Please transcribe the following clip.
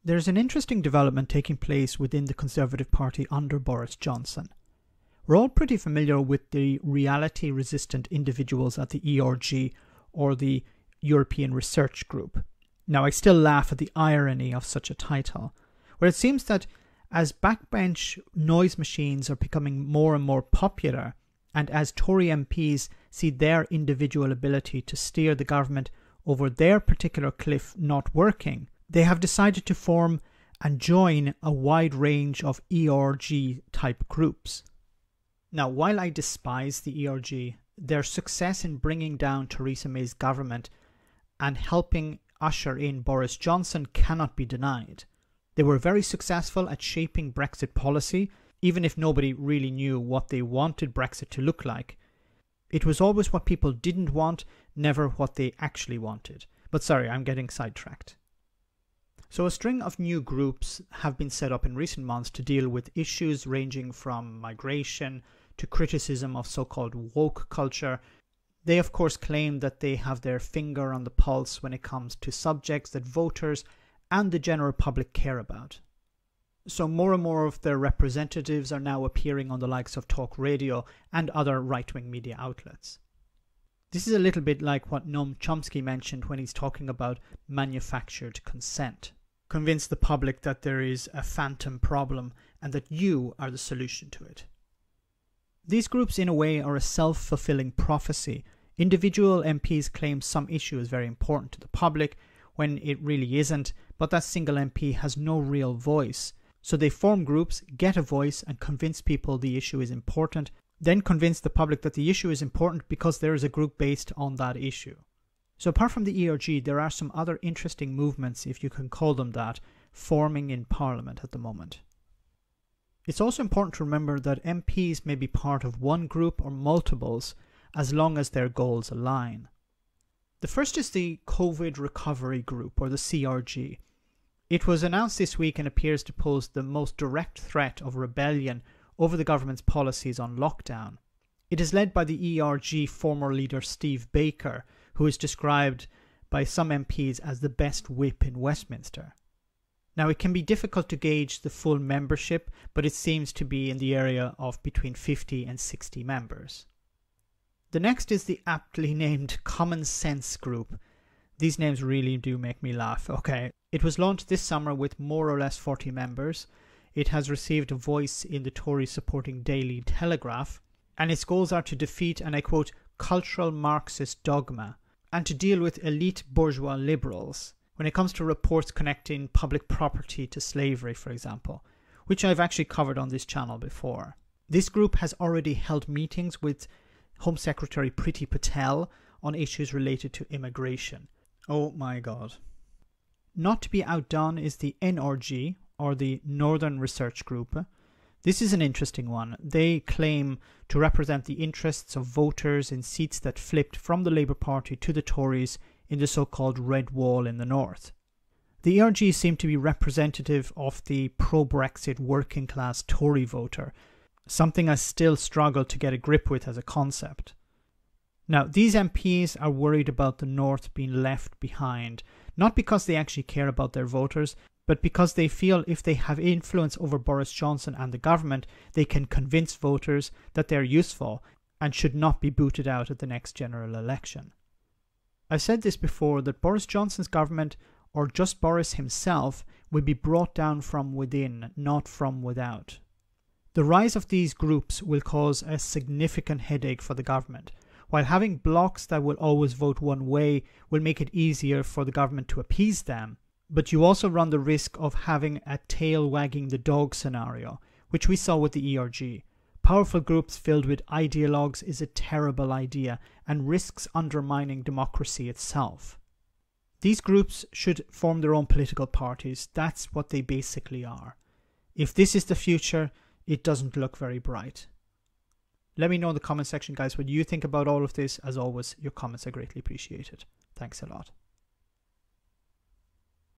There's an interesting development taking place within the Conservative Party under Boris Johnson. We're all pretty familiar with the reality-resistant individuals at the ERG, or the European Research Group. Now, I still laugh at the irony of such a title, where it seems that as backbench noise machines are becoming more and more popular, and as Tory MPs see their individual ability to steer the government over their particular cliff not working, they have decided to form and join a wide range of ERG-type groups. Now, while I despise the ERG, their success in bringing down Theresa May's government and helping usher in Boris Johnson cannot be denied. They were very successful at shaping Brexit policy, even if nobody really knew what they wanted Brexit to look like. It was always what people didn't want, never what they actually wanted. But sorry, I'm getting sidetracked. So a string of new groups have been set up in recent months to deal with issues ranging from migration to criticism of so-called woke culture. They of course claim that they have their finger on the pulse when it comes to subjects that voters and the general public care about. So more and more of their representatives are now appearing on the likes of talk radio and other right-wing media outlets. This is a little bit like what Noam Chomsky mentioned when he's talking about manufactured consent. Convince the public that there is a phantom problem and that you are the solution to it. These groups in a way are a self-fulfilling prophecy. Individual MPs claim some issue is very important to the public when it really isn't, but that single MP has no real voice. So they form groups, get a voice, and convince people the issue is important, then convince the public that the issue is important because there is a group based on that issue. So apart from the ERG, there are some other interesting movements, if you can call them that, forming in Parliament at the moment. It's also important to remember that MPs may be part of one group or multiples as long as their goals align. The first is the COVID Recovery Group, or the CRG. It was announced this week and appears to pose the most direct threat of rebellion over the government's policies on lockdown. It is led by the ERG former leader Steve Baker, who is described by some MPs as the best whip in Westminster. Now, it can be difficult to gauge the full membership, but it seems to be in the area of between 50 and 60 members. The next is the aptly named Common Sense Group. These names really do make me laugh. Okay, it was launched this summer with more or less 40 members. It has received a voice in the Tory supporting Daily Telegraph, and its goals are to defeat, and I quote, cultural Marxist dogma, and to deal with elite bourgeois liberals when it comes to reports connecting public property to slavery, for example, which I've actually covered on this channel before. This group has already held meetings with Home Secretary Priti Patel on issues related to immigration. Oh my god. Not to be outdone is the NRG, or the Northern Research Group. This is an interesting one. They claim to represent the interests of voters in seats that flipped from the Labour Party to the Tories in the so-called Red Wall in the north. The ERG seem to be representative of the pro-Brexit working-class Tory voter, something I still struggle to get a grip with as a concept. Now, these MPs are worried about the north being left behind, not because they actually care about their voters, but because they feel if they have influence over Boris Johnson and the government, they can convince voters that they're useful and should not be booted out at the next general election. I've said this before, that Boris Johnson's government, or just Boris himself, will be brought down from within, not from without. The rise of these groups will cause a significant headache for the government, while having blocs that will always vote one way will make it easier for the government to appease them. But you also run the risk of having a tail wagging the dog scenario, which we saw with the ERG. Powerful groups filled with ideologues is a terrible idea and risks undermining democracy itself. These groups should form their own political parties. That's what they basically are. If this is the future, it doesn't look very bright. Let me know in the comment section, guys, what you think about all of this. As always, your comments are greatly appreciated. Thanks a lot.